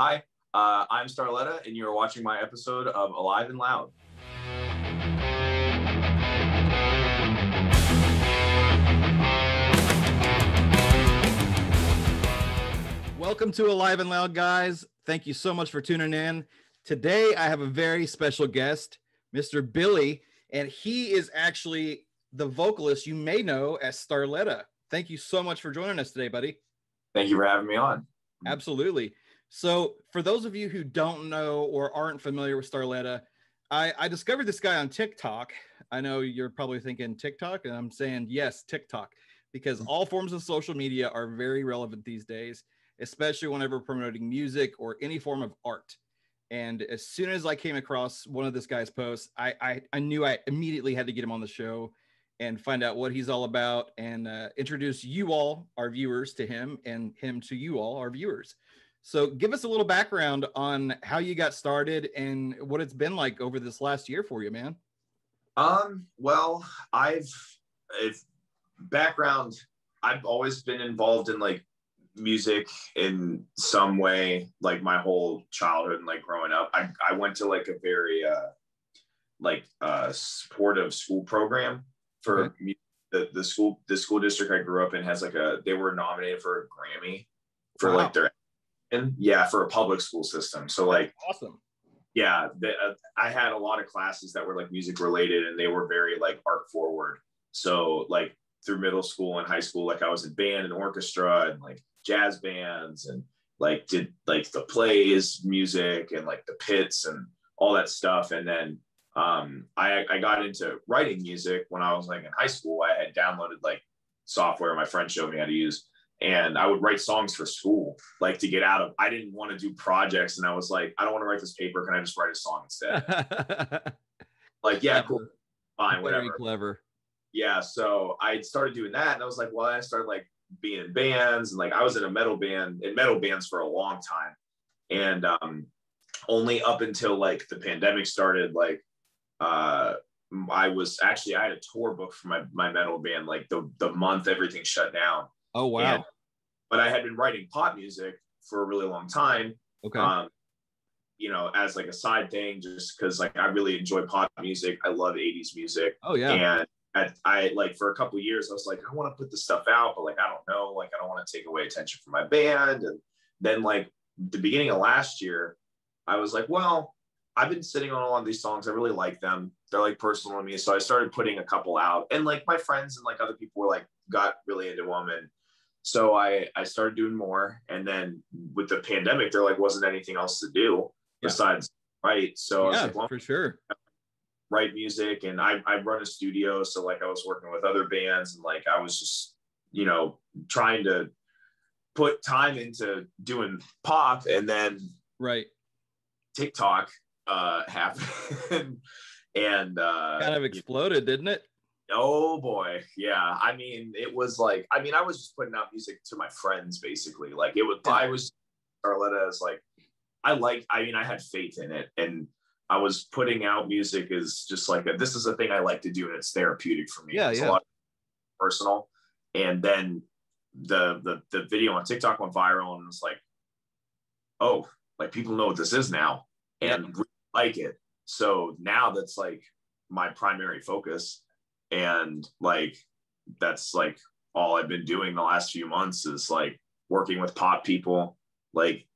Hi, I'm Starletta, and you're watching my episode of Alive and Loud. Welcome to Alive and Loud, guys. Thank you so much for tuning in. Today, I have a very special guest, Mr. Billy, and he is actually the vocalist you may know as Starletta. Thank you so much for joining us today, buddy. Thank you for having me on. Absolutely. So for those of you who don't know or aren't familiar with Starletta, I discovered this guy on TikTok. I know you're probably thinking TikTok, and I'm saying yes, TikTok, because all forms of social media are very relevant these days, especially whenever promoting music or any form of art. And as soon as I came across one of this guy's posts, I knew I immediately had to get him on the show and find out what he's all about and introduce you all, our viewers, to him and him to you all, our viewers. So give us a little background on how you got started and what it's been like over this last year for you, man. Well, I've always been involved in like music in some way, like my whole childhood and like growing up. I went to like a very supportive school program for the school district I grew up in has they were nominated for a Grammy for like their for a public school system. So like awesome. Yeah, I had a lot of classes that were like music related, and they were very like art forward. So like through middle school and high school, like I was in band and orchestra and like jazz bands, and like did like the plays, music, and like the pits and all that stuff. And then I got into writing music when I was like in high school. I had downloaded like software my friend showed me how to use, and I would write songs for school, like to get out of, I didn't want to do projects. And I was like, I don't want to write this paper. Can I just write a song instead? Like, yeah, cool. Fine, whatever. Very clever. Yeah. So I started doing that, and I was like, well, I started like being in bands, and like I was in metal bands for a long time. And only up until like the pandemic started, like I had a tour booked for my metal band, like the month everything shut down. Oh, wow. But I had been writing pop music for a really long time. Okay. As like a side thing, just because like I really enjoy pop music. I love 80s music. Oh, yeah. And I like for a couple of years, I was like, I want to put this stuff out, but like, I don't know, like, I don't want to take away attention from my band. And then like the beginning of last year, I was like, well, I've been sitting on a lot of these songs. I really like them. They're like personal to me. So I started putting a couple out, and like my friends and like other people were like, got really into them. And so I started doing more. And then with the pandemic, there like wasn't anything else to do besides write. So I was like, well, for sure. Write music. And I run a studio. So like I was working with other bands, and like I was just, trying to put time into doing pop. And then TikTok happened and kind of exploded, didn't it? Oh boy. Yeah. I mean, it was like, I was just putting out music to my friends, basically. Like I was Starletta as like, I had faith in it, and I was putting out music as just like this is a thing I like to do, and it's therapeutic for me. It's a lot personal. And then the video on TikTok went viral, and it's like, oh, like people know what this is now and really like it. So now that's like my primary focus. And like, that's like all I've been doing the last few months is like working with pop people, like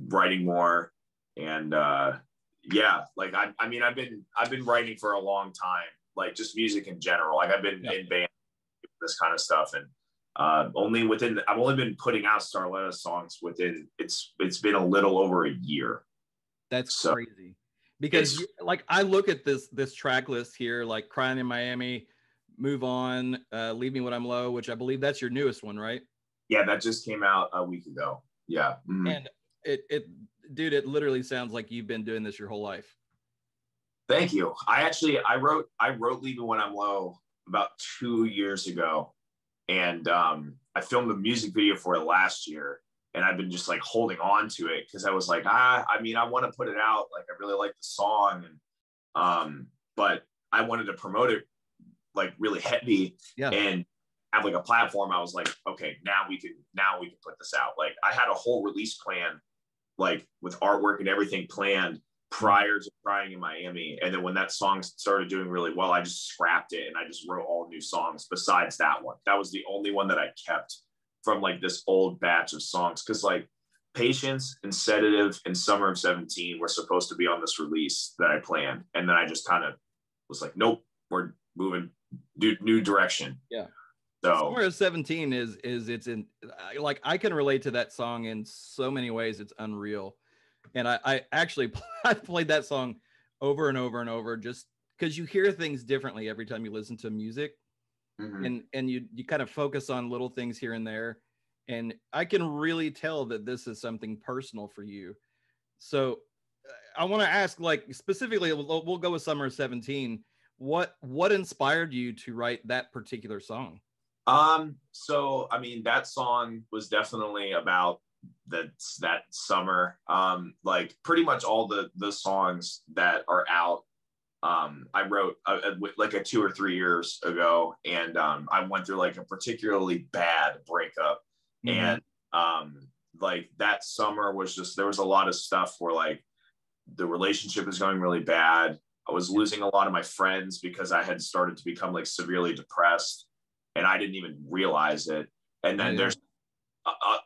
writing more. And like, I've been writing for a long time, like just music in general. Like I've been in band, this kind of stuff. And I've only been putting out Starletta songs within, it's been a little over a year. That's crazy. Because like I look at this track list here, like Crying in Miami, Move On, Leave Me When I'm Low, which I believe that's your newest one, right? Yeah, that just came out a week ago. Yeah. Mm-hmm. And it literally sounds like you've been doing this your whole life. Thank you. I wrote Leave Me When I'm Low about 2 years ago. And I filmed a music video for it last year. And I've been just like holding on to it because I was like, I want to put it out. Like, I really like the song. And, but I wanted to promote it like really heavy and have like a platform. I was like, okay, now we can put this out. Like I had a whole release plan like with artwork and everything planned prior to trying in Miami. And then when that song started doing really well, I just scrapped it and I just wrote all new songs besides that one. That was the only one that I kept from like this old batch of songs. Cause like Patience and Sedative and Summer of 17 were supposed to be on this release that I planned. And then I just kind of was like, nope, we're moving new direction. Yeah. So Summer of 17 is it's in, like, I can relate to that song in so many ways. It's unreal. And I actually I played that song over and over and over just because you hear things differently every time you listen to music. mm-hmm. And you kind of focus on little things here and there. And I can really tell that this is something personal for you. So I want to ask, like, specifically, we'll go with Summer of 17. What inspired you to write that particular song? So I mean, that song was definitely about that summer. Like pretty much all the songs that are out, I wrote like 2 or 3 years ago, and I went through like a particularly bad breakup, Mm-hmm. and like that summer was just, there was a lot of stuff where like the relationship was going really bad. I was losing a lot of my friends because I had started to become like severely depressed, and I didn't even realize it. And then there's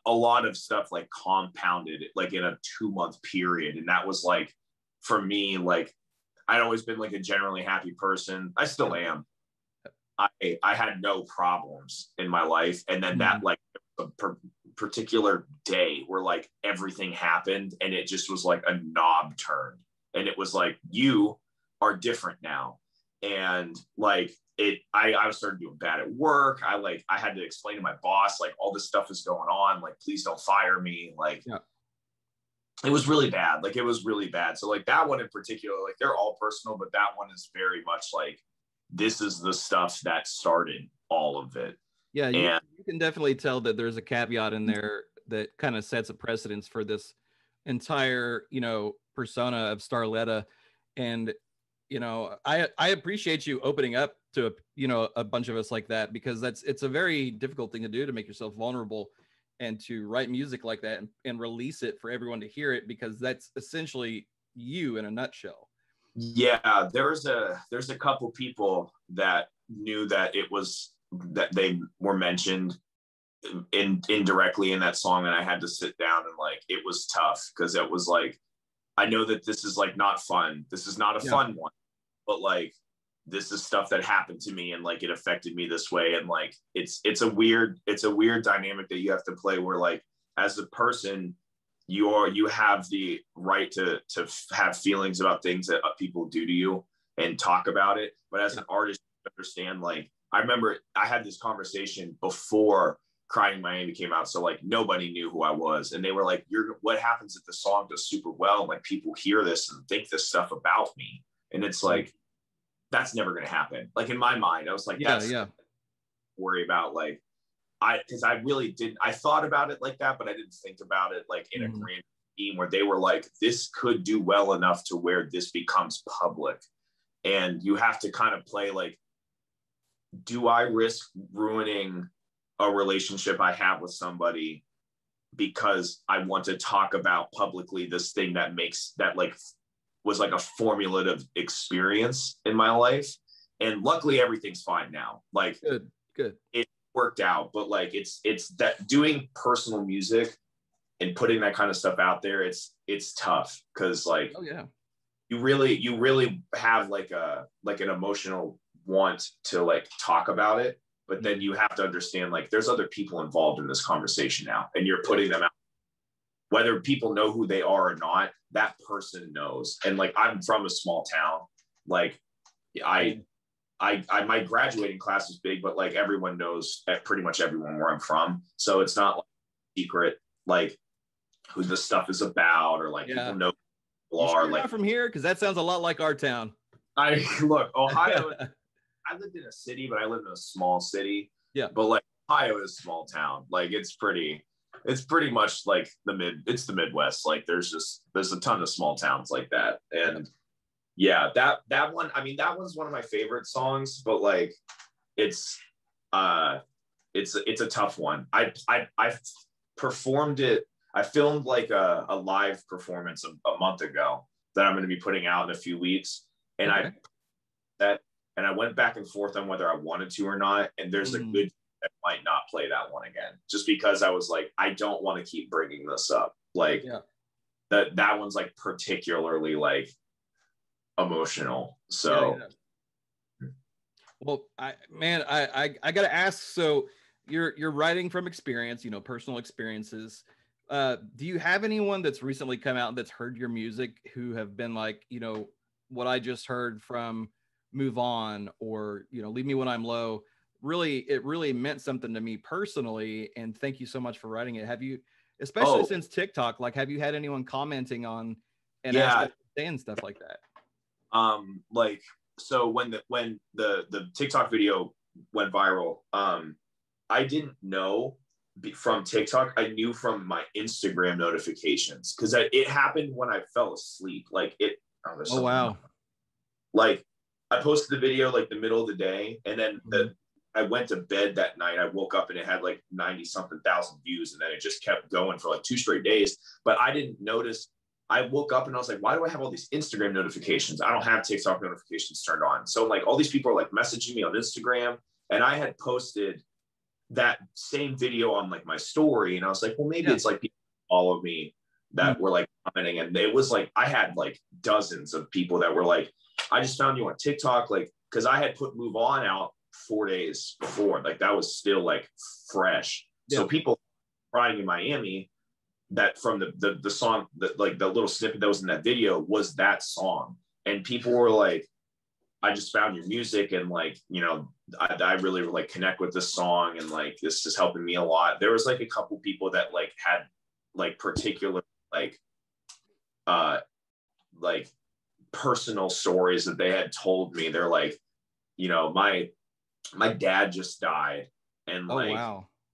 a lot of stuff like compounded like in a 2-month period. And that was like, for me, like I'd always been like a generally happy person. I still am. I had no problems in my life. And then that like a particular day where like everything happened and it just was like a knob turned. And it was like, you are different now. And like I started doing bad at work. I had to explain to my boss, like, all this stuff is going on. Like, please don't fire me. Like, it was really bad. Like, it was really bad. So like that one in particular, like they're all personal, but that one is very much like, this is the stuff that started all of it. Yeah. You can definitely tell that there's a caveat in there that kind of sets a precedence for this entire, persona of Starletta. And, I appreciate you opening up to, a bunch of us like that, because it's a very difficult thing to do, to make yourself vulnerable and to write music like that and release it for everyone to hear it, because that's essentially you in a nutshell. Yeah, there's a couple people that knew that it was, that they were mentioned indirectly in that song, and I had to sit down, and like it was tough because it was like, I know that this is like not fun. This is not a fun one, but like this is stuff that happened to me and like it affected me this way. And like it's a weird dynamic that you have to play, where like as a person, you have the right to have feelings about things that people do to you and talk about it. But as an artist, you understand, like, I remember I had this conversation before Crying Miami came out. So like nobody knew who I was. And they were like, what happens if the song does super well? And like people hear this and think this stuff about me. And it's like, that's never going to happen. Like in my mind, I was like, worry about like, because I really didn't, I thought about it like that, but I didn't think about it like in a grand scheme where they were like, this could do well enough to where this becomes public. And you have to kind of play like, do I risk ruining a relationship I have with somebody because I want to talk about publicly this thing that like was like a formulative experience in my life? And luckily everything's fine now. Like good. It worked out, but like it's that doing personal music and putting that kind of stuff out there, it's tough because like you really have like an emotional want to like talk about it, but then you have to understand like there's other people involved in this conversation now, and you're putting them out. Whether people know who they are or not, that person knows. And like I'm from a small town, like I my graduating class is big, but like everyone knows, pretty much everyone where I'm from. So it's not like secret, like who this stuff is about, or like people know who are. Like, not from here, because that sounds a lot like our town. Look, Ohio. I lived in a city, but I lived in a small city. Yeah. But like Ohio is a small town. Like it's pretty much like it's the Midwest. Like there's a ton of small towns like that. And that one, I mean, that one's one of my favorite songs, but like it's a tough one. I performed it I filmed like a live performance a month ago that I'm going to be putting out in a few weeks. And I went back and forth on whether I wanted to or not. And there's a good that might not play that one again, just because I was like, I don't want to keep bringing this up. Like that one's like particularly like emotional. So well, I gotta ask, so you're writing from experience, you know, personal experiences. Do you have anyone that's recently come out that's heard your music who have been like, you know, what I just heard from Move On, or, you know, Leave Me When I'm Low, it really meant something to me personally, and thank you so much for writing it? Have you, especially since TikTok, like, have you had anyone commenting on and saying stuff like that? Like, so when the TikTok video went viral, I didn't know from TikTok. I knew from my Instagram notifications, because it happened when I fell asleep. Like oh wow. Like I posted the video like the middle of the day, and then I went to bed that night. I woke up and it had like 90 something thousand views, and then it just kept going for like 2 straight days. But I didn't notice. I woke up and I was like, why do I have all these Instagram notifications? I don't have TikTok notifications turned on. So like all these people are like messaging me on Instagram, and I had posted that same video on like my story, and I was like, well, maybe it's like people follow me that were like commenting, and it was like I had like dozens of people that were like, I just found you on TikTok, like, because I had put Move On out 4 days before, like that was still like fresh. So people crying in Miami, that from the song, that like the little snippet that was in that video was that song, and people were like, I just found your music, and like, you know, I really like connect with this song, and like this is helping me a lot. There was like a couple people that like had like particular like personal stories that they had told me. They're like, you know, my dad just died, and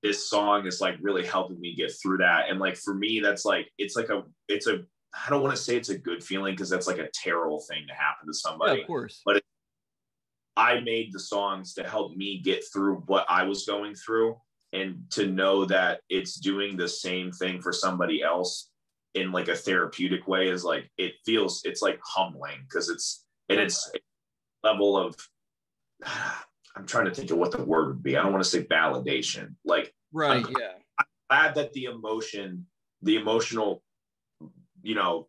this song is like really helping me get through that. And like for me, that's like it's a I don't want to say it's a good feeling, because that's like a terrible thing to happen to somebody. Of course. But I made the songs to help me get through what I was going through, and to know that it's doing the same thing for somebody else in like a therapeutic way is like, it's like humbling, because it's a level of, I'm trying to think of what the word would be. I don't want to say validation. Like, I'm glad that the emotional, you know,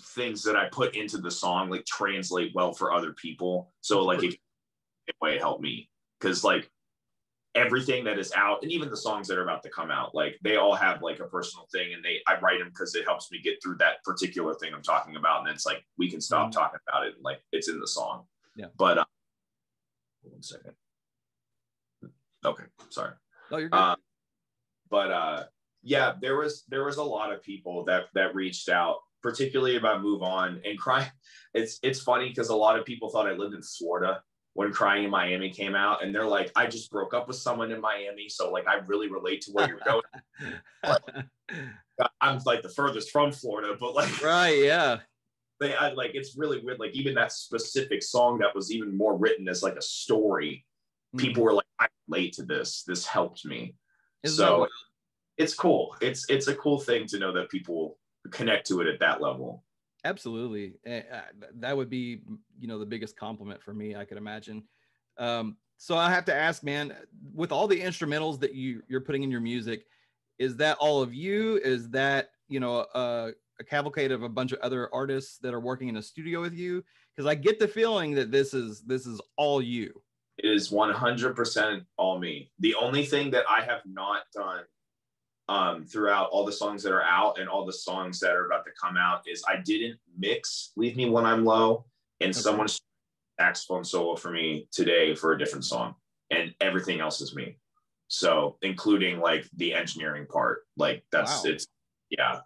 things that I put into the song like translate well for other people. So like it way helped me, because like everything that is out, and even the songs that are about to come out, like they all have like a personal thing, and I write them because it helps me get through that particular thing I'm talking about, and it's like we can stop talking about it, and like it's in the song. But 1 second. Okay, sorry. No, you're good. But yeah, there was a lot of people that reached out, particularly about Move On and Crying. It's funny, because a lot of people thought I lived in Florida when Crying in Miami came out, and they're like, I just broke up with someone in Miami, so like I really relate to where you're going. I'm like the furthest from Florida, but like like it's really weird. Like even that specific song that was even more written as like a story, people were like, I relate to this. This helped me. So it's cool. It's a cool thing to know that people connect to it at that level. Absolutely. That would be, you know, the biggest compliment for me, I could imagine. So I have to ask, man, with all the instrumentals that you're putting in your music, is that all of you? Is that, you know, a cavalcade of a bunch of other artists that are working in a studio with you? Because I get the feeling that this is all you. It is 100% all me. The only thing that I have not done throughout all the songs that are out and all the songs that are about to come out is I didn't mix Leave Me When I'm Low and someone's saxophone solo for me today for a different song, and everything else is me. So including like the engineering part, like it's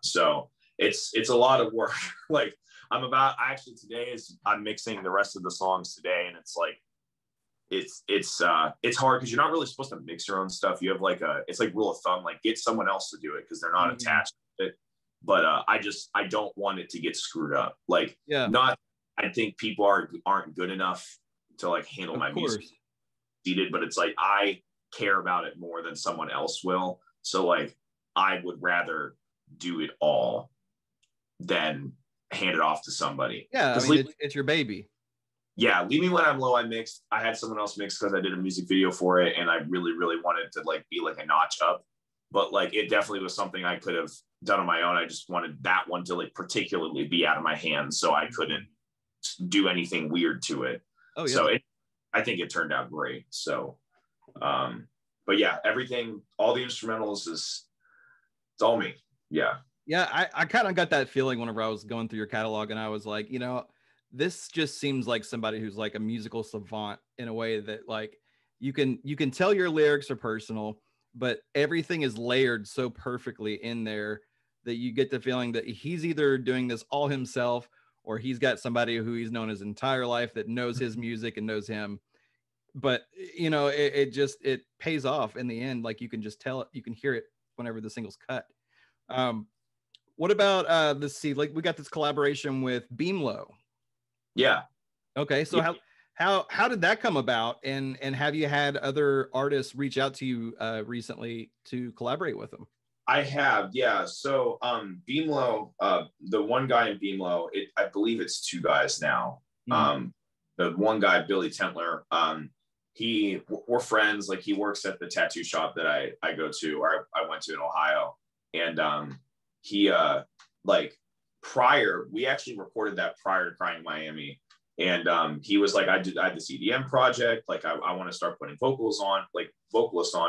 so it's a lot of work. Like I'm mixing the rest of the songs today, and it's like it's hard because you're not really supposed to mix your own stuff. You have like it's like rule of thumb, like get someone else to do it because they're not attached to it. But I don't want it to get screwed up. Like I think people aren't good enough to like handle my music seated, but it's like I care about it more than someone else will. So like I would rather do it all than hand it off to somebody. Yeah, I mean, it's your baby. Yeah, Leave Me When I'm Low, I had someone else mix because I did a music video for it, and I really, really wanted to like be like a notch up. But like it definitely was something I could have done on my own. I just wanted that one to like particularly be out of my hands, so I couldn't do anything weird to it. Oh yeah. So I think it turned out great. So, but yeah, everything, all the instrumentals it's all me. Yeah. Yeah, I kind of got that feeling whenever I was going through your catalog, and I was like, you know, this just seems like somebody who's like a musical savant in a way that like you can tell your lyrics are personal, but everything is layered so perfectly in there that you get the feeling that he's either doing this all himself or he's got somebody who he's known his entire life that knows his music and knows him. But you know, it pays off in the end. Like you can just tell it, you can hear it whenever the single's cut. What about let's see, like we got this collaboration with Beamlo. Yeah. Okay, so yeah. how did that come about, and have you had other artists reach out to you recently to collaborate with them? I have, yeah. So Beamlo, the one guy in Beamlo, I believe it's two guys now. The one guy, Billy Tentler, we're friends. Like he works at the tattoo shop that I go to, or I went to in Ohio, and he like we actually recorded that prior to Crying Miami, and he was like, I had this EDM project, like I want to start putting vocalists on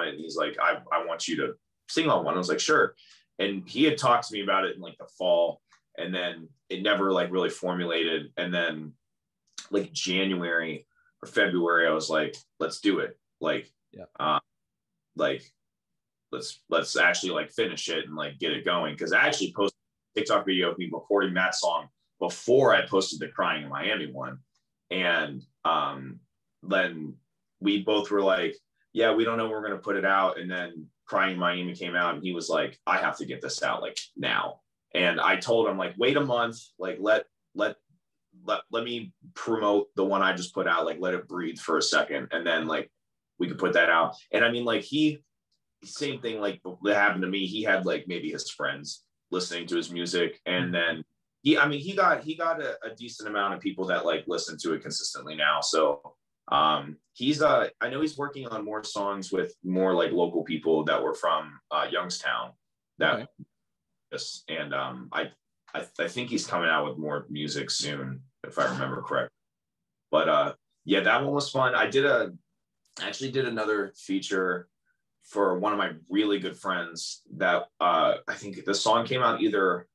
it, and he's like, I want you to sing on one. I was like, sure. And he had talked to me about it in like the fall, and then it never like really formulated, and then like January or February I was like, let's do it, like like let's actually like finish it and like get it going, because I actually posted a TikTok video of me recording that song before I posted the Crying in Miami one, and then we both were like, yeah, we don't know when we're going to put it out, and then Crying in Miami came out, and he was like, I have to get this out like now. And I told him like, wait a month, like let me promote the one I just put out, like let it breathe for a second, and then like we could put that out. And I mean, like same thing like that happened to me. He had like maybe his friends listening to his music, and then he got a decent amount of people that like listen to it consistently now. So he's I know he's working on more songs with more like local people that were from Youngstown that and I think he's coming out with more music soon, if I remember correct. But yeah, that one was fun. I actually did another feature for one of my really good friends that I think the song came out either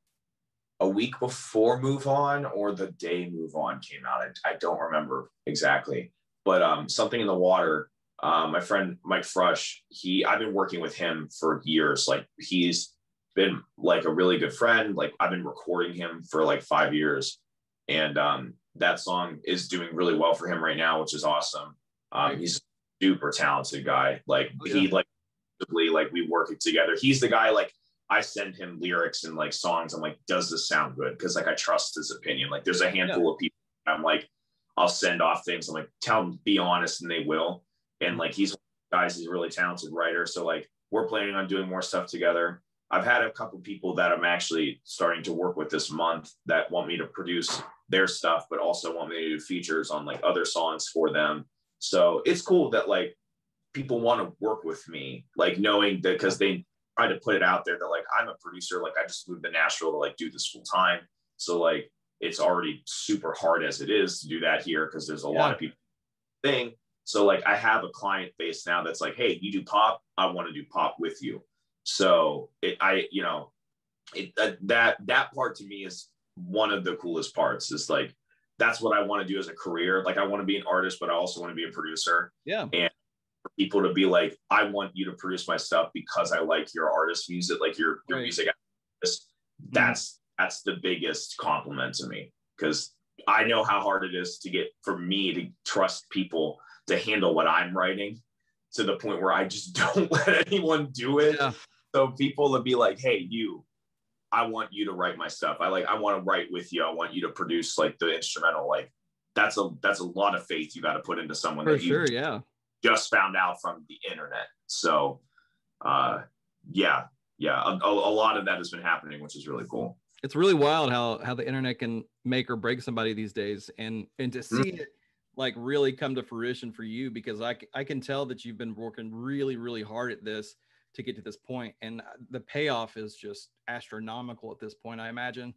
a week before Move On or the day Move On came out. I don't remember exactly, but Something in the Water, my friend Mike Frush, I've been working with him for years. Like he's been like a really good friend. Like I've been recording him for like 5 years, and that song is doing really well for him right now, which is awesome. He's a super talented guy. Like he like we work it together. He's the guy, like I send him lyrics and like songs. I'm like, does this sound good? Because like I trust his opinion. Like there's a handful of people I'm like, I'll send off things. I'm like, tell them, be honest, and they will. And like he's a really talented writer. So like we're planning on doing more stuff together. I've had a couple people that I'm actually starting to work with this month that want me to produce their stuff, but also want me to do features on like other songs for them. So it's cool that like people want to work with me, like knowing that, because they try to put it out there that like I'm a producer, like I just moved to Nashville to like do this full time. So like it's already super hard as it is to do that here because there's a lot of people thing. So like I have a client base now that's like, hey, you do pop, I want to do pop with you. So that part to me is one of the coolest parts. Is like that's what I want to do as a career. Like I want to be an artist, but I also want to be a producer. Yeah. And for people to be like, I want you to produce my stuff because I like your artist music, like your music. That's the biggest compliment to me, because I know how hard it is for me to trust people to handle what I'm writing to the point where I just don't let anyone do it. Yeah. So people will be like, hey, I want you to write my stuff. I want to write with you. I want you to produce like the instrumental. Like that's a lot of faith you got to put into someone that you just found out from the internet. So yeah, yeah, a lot of that has been happening, which is really cool. It's really wild how the internet can make or break somebody these days, and to see it like really come to fruition for you, because I can tell that you've been working really, really hard at this to get to this point, and the payoff is just astronomical at this point, I imagine.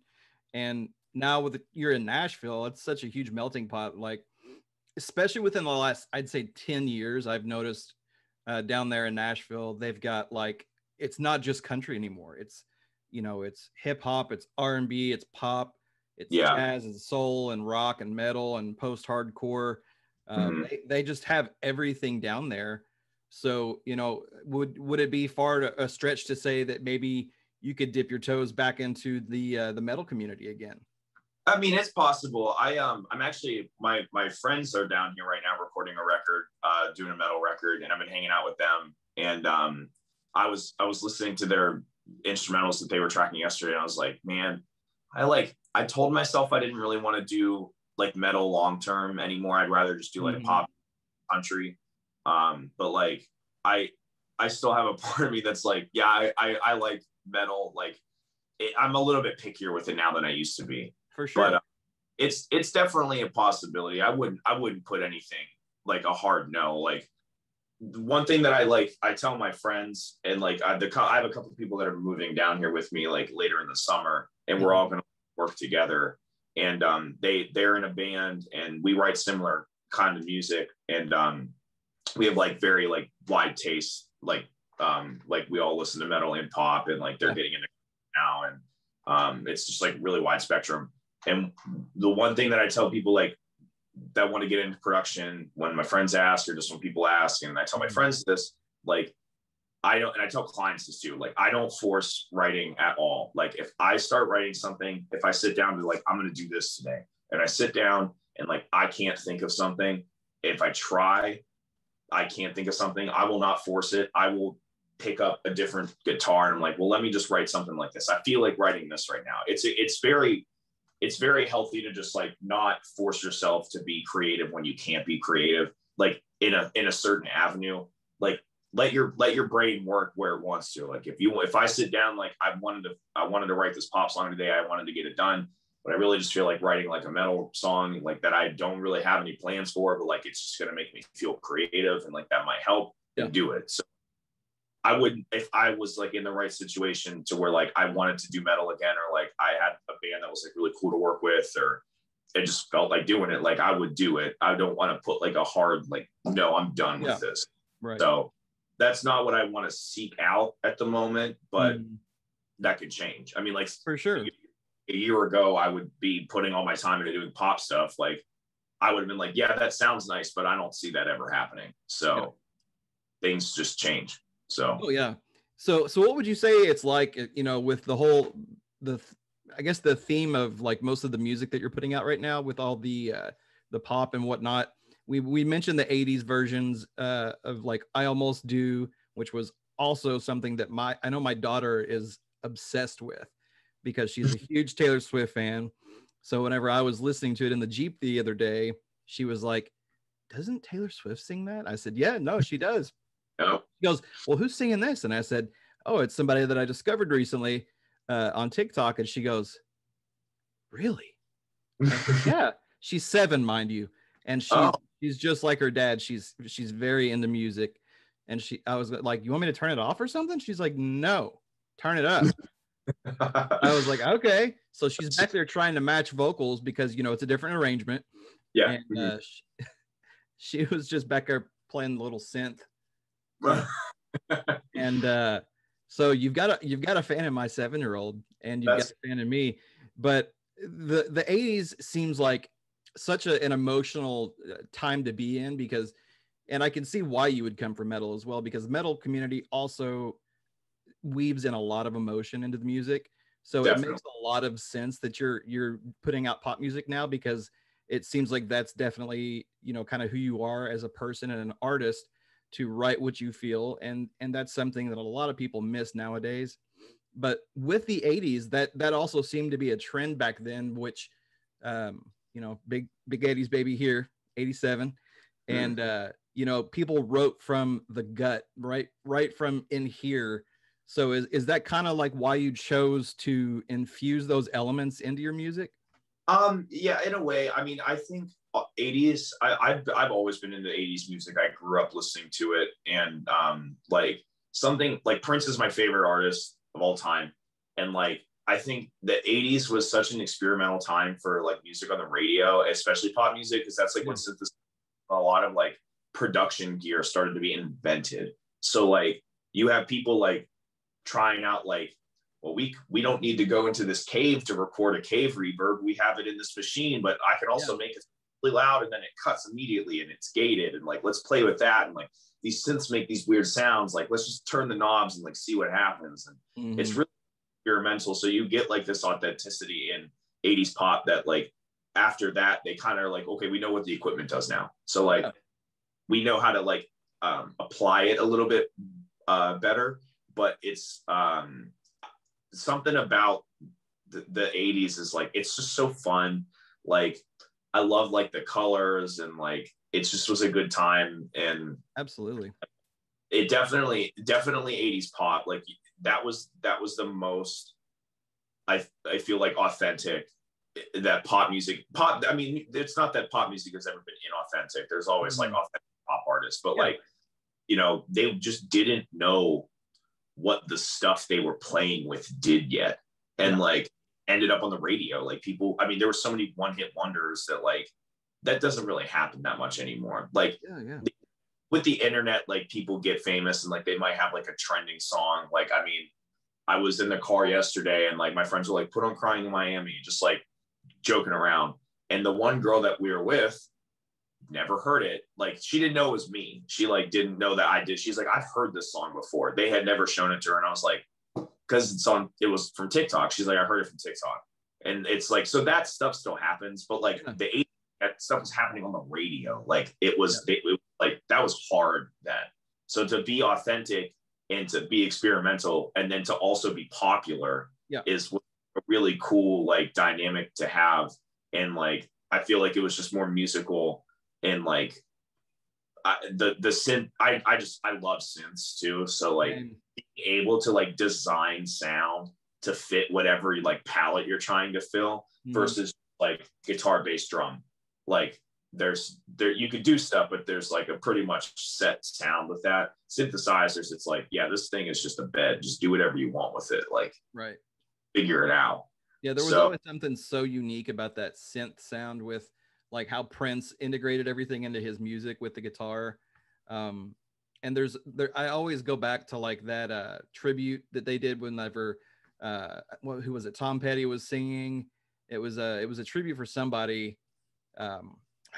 And now you're in Nashville, it's such a huge melting pot, like especially within the last, I'd say 10 years, I've noticed down there in Nashville, they've got like, it's not just country anymore. It's, it's hip hop, it's R&B, it's pop, it's jazz and soul and rock and metal and post hardcore. They just have everything down there. So, would it be far a stretch to say that maybe you could dip your toes back into the metal community again? I mean, it's possible. I'm actually, my friends are down here right now recording a record, doing a metal record, and I've been hanging out with them. And I was listening to their instrumentals that they were tracking yesterday, and I was like, man, I told myself I didn't really want to do like metal long term anymore. I'd rather just do like pop, country. But like I still have a part of me that's like, yeah, I like metal. Like I'm a little bit pickier with it now than I used to be. For sure. But it's definitely a possibility. I wouldn't put anything like a hard no. Like one thing that I tell my friends, and like I have a couple of people that are moving down here with me like later in the summer, and we're all going to work together. And they're in a band, and we write similar kind of music, and we have like very like wide tastes, like we all listen to metal and pop, and like they're getting into now, and it's just like really wide spectrum. And the one thing that I tell people like that want to get into production, when my friends ask, or just when people ask, and I tell my friends this, like I don't, and I tell clients this too, like I don't force writing at all. Like if I start writing something, if I sit down to like, I'm going to do this today, and I sit down and like I can't think of something, if I try, I can't think of something, I will not force it. I will pick up a different guitar, and I'm like, well, let me just write something like this. I feel like writing this right now. It's very healthy to just like not force yourself to be creative when you can't be creative, like in a certain avenue. Like let your brain work where it wants to. Like if I sit down, like I wanted to write this pop song today, I wanted to get it done, but I really just feel like writing like a metal song, like that I don't really have any plans for, but like it's just gonna make me feel creative, and like that might help, and do it. So I wouldn't, if I was like in the right situation to where like I wanted to do metal again, or like I had a band that was like really cool to work with, or it just felt like doing it, like I would do it. I don't want to put like a hard, like, no, I'm done with this. Right. So that's not what I want to seek out at the moment, but that could change. I mean, like for sure, a year ago, I would be putting all my time into doing pop stuff. Like I would have been like, yeah, that sounds nice, but I don't see that ever happening. So things just change. So, So what would you say it's like, with the whole, I guess the theme of like most of the music that you're putting out right now with all the pop and whatnot. We mentioned the 80s versions of like I Almost Do, which was also something that I know my daughter is obsessed with because she's a huge Taylor Swift fan. So whenever I was listening to it in the Jeep the other day, she was like, doesn't Taylor Swift sing that? I said, yeah, no, she does. Oh. She goes, well, who's singing this? And I said, oh, it's somebody that I discovered recently on TikTok. And she goes, really? I said, yeah, she's 7, mind you. And she's just like her dad. She's very into music. And I was like, you want me to turn it off or something? She's like, no, turn it up. I was like, okay. So she's back there trying to match vocals because, it's a different arrangement. Yeah. And she was just back there playing the little synth. And so you've got a fan of my 7-year-old, and you've got a fan of me. But the 80s seems like such an emotional time to be in, because, and I can see why you would come from metal as well, because the metal community also weaves in a lot of emotion into the music. So It makes a lot of sense that you're putting out pop music now, because it seems like that's definitely, kind of who you are as a person and an artist, to write what you feel. And that's something that a lot of people miss nowadays. But with the 80s, that also seemed to be a trend back then, which, big 80s baby here, 87. And, people wrote from the gut, right from in here. So is that kind of like why you chose to infuse those elements into your music? Yeah, in a way. I mean, I think 80s. I've always been into 80s music. I grew up listening to it, and like something like Prince is my favorite artist of all time, and like I think the 80s was such an experimental time for like music on the radio, especially pop music, because that's like when a lot of like production gear started to be invented. So like you have people like trying out like, well, we don't need to go into this cave to record a cave reverb. We have it in this machine, but I can also make it really loud, and then it cuts immediately and it's gated, and like let's play with that. And like these synths make these weird sounds. Like let's just turn the knobs and like see what happens. And it's really experimental. So you get like this authenticity in 80s pop that like after that they kind of are like, okay, we know what the equipment does now. So like we know how to like apply it a little bit better, but it's something about the 80s is like it's just so fun. Like I love like the colors, and like it just was a good time. And absolutely, it definitely 80s pop, like that was the most I feel like authentic that pop music. I mean, it's not that pop music has ever been inauthentic. There's always like authentic pop artists, but like, you know, they just didn't know what the stuff they were playing with did yet, and like ended up on the radio. Like people, I mean, there were so many one-hit wonders that like that doesn't really happen that much anymore. Like with the internet, like people get famous and like they might have like a trending song. Like, I mean, I was in the car yesterday and like my friends were like, put on Crying in Miami, just like joking around. And the one girl that we were with never heard it. Like she didn't know it was me. She like didn't know that I did. She's like, I've heard this song before. They had never shown it to her. And I was like, because it was from TikTok. She's like, I heard it from TikTok. And it's like, so that stuff still happens, but like that stuff was happening on the radio. Like it was like, that was hard then. So to be authentic and to be experimental and then to also be popular is a really cool like dynamic to have. And like, I feel like it was just more musical, and like the synth, I love synths too. So like being able to like design sound to fit whatever like palette you're trying to fill versus like guitar, bass, drum. Like there you could do stuff, but there's like a pretty much set sound with that. Synthesizers, it's like, yeah, this thing is just a bed. Just do whatever you want with it. Like figure it out. Yeah, there was always something so unique about that synth sound with like how Prince integrated everything into his music with the guitar. And I always go back to like that tribute that they did whenever who was it? Tom Petty was singing. It was a tribute for somebody. I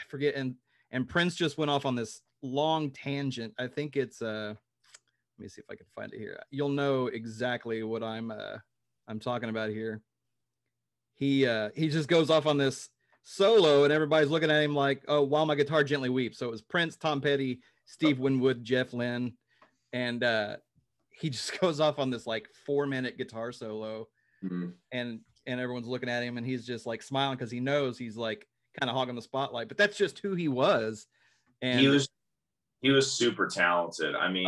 forget. And Prince just went off on this long tangent. I think it's let me see if I can find it here. You'll know exactly what I'm talking about here. He just goes off on this solo and everybody's looking at him like, oh, While My Guitar Gently Weeps. So it was Prince, Tom Petty, Steve Winwood, Jeff Lynne, and he just goes off on this like 4-minute guitar solo, and everyone's looking at him and he's just like smiling because he knows he's like kind of hogging the spotlight, but that's just who he was. And he was super talented. I mean,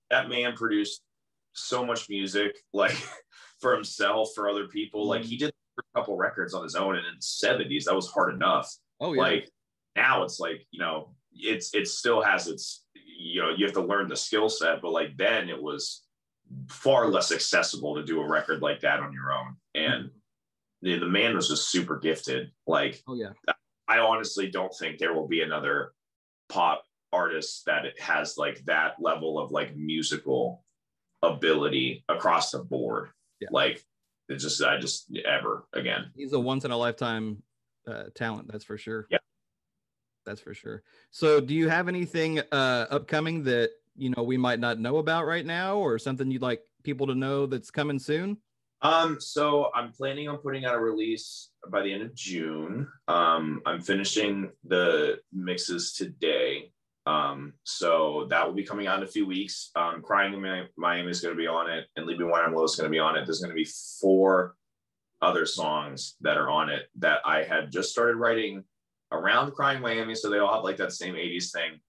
that man produced so much music, like for himself, for other people. Like he did a couple records on his own, and in the 70s that was hard enough. Like now it's like, you know, it still has its, you know, you have to learn the skill set, but like then it was far less accessible to do a record like that on your own. And the man was just super gifted. Like I honestly don't think there will be another pop artist that it has like that level of like musical ability across the board. Like it's just I just ever again. He's a once in a lifetime talent, that's for sure. That's for sure. So do you have anything upcoming that, you know, we might not know about right now, or something you'd like people to know that's coming soon? So I'm planning on putting out a release by the end of June. I'm finishing the mixes today. So that will be coming out in a few weeks. Crying in Miami is going to be on it, and Leaving Wine I'm Low is going to be on it. There's going to be 4 other songs that are on it that I had just started writing around Crying Miami, so they all have like that same 80s thing.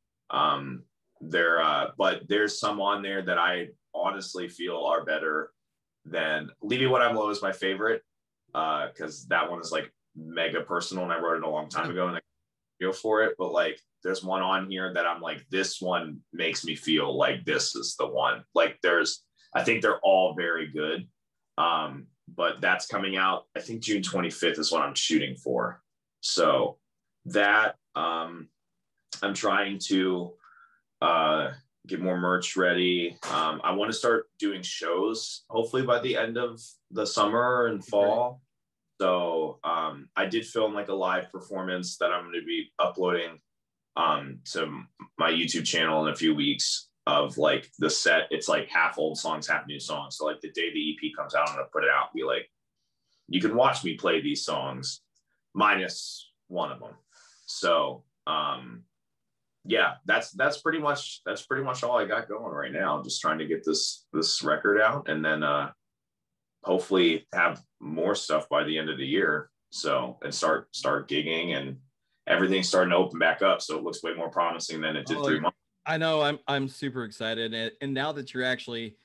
But there's some on there that I honestly feel are better than Leave Me When I'm Low is my favorite, because that one is like mega personal and I wrote it a long time ago and I go for it. But like there's one on here that I'm like, this one makes me feel like this is the one. Like I think they're all very good. But that's coming out, I think June 25th is what I'm shooting for. So that I'm trying to get more merch ready. I want to start doing shows hopefully by the end of the summer and fall. So I did film like a live performance that I'm going to be uploading to my YouTube channel in a few weeks of like the set. It's like half old songs, half new songs. So like the day the EP comes out, I'm going to put it out and be like, you can watch me play these songs minus one of them. So yeah, that's pretty much all I got going right now. I'm just trying to get this record out and then hopefully have more stuff by the end of the year. So, and start gigging, and everything's starting to open back up. So it looks way more promising than it did 3 months. I know. I'm super excited. And now that you're actually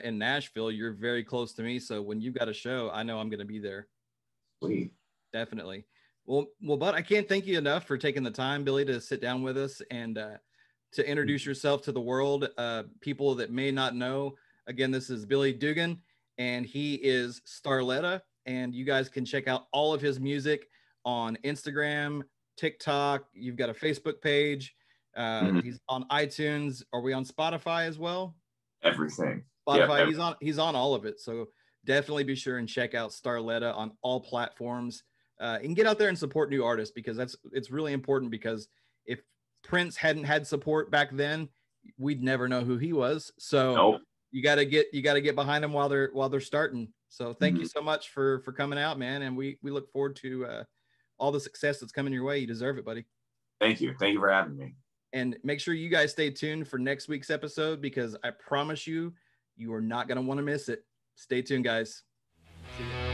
in Nashville, you're very close to me. So when you've got a show, I know I'm going to be there. Sweet. Definitely. Well, but I can't thank you enough for taking the time, Billy, to sit down with us and to introduce yourself to the world. People that may not know, again, this is Billy Dugan, and he is Starletta. And you guys can check out all of his music on Instagram, TikTok. You've got a Facebook page. He's on iTunes. Are we on Spotify as well? Everything. Spotify. Yep. He's on all of it. So definitely be sure and check out Starletta on all platforms. And get out there and support new artists, because it's really important, because if Prince hadn't had support back then, we'd never know who he was. So you got to get behind them while they're starting. So thank you so much for coming out, man. And we look forward to all the success that's coming your way. You deserve it, buddy. Thank you for having me. And make sure you guys stay tuned for next week's episode, because I promise you are not going to want to miss it. Stay tuned, guys. See you.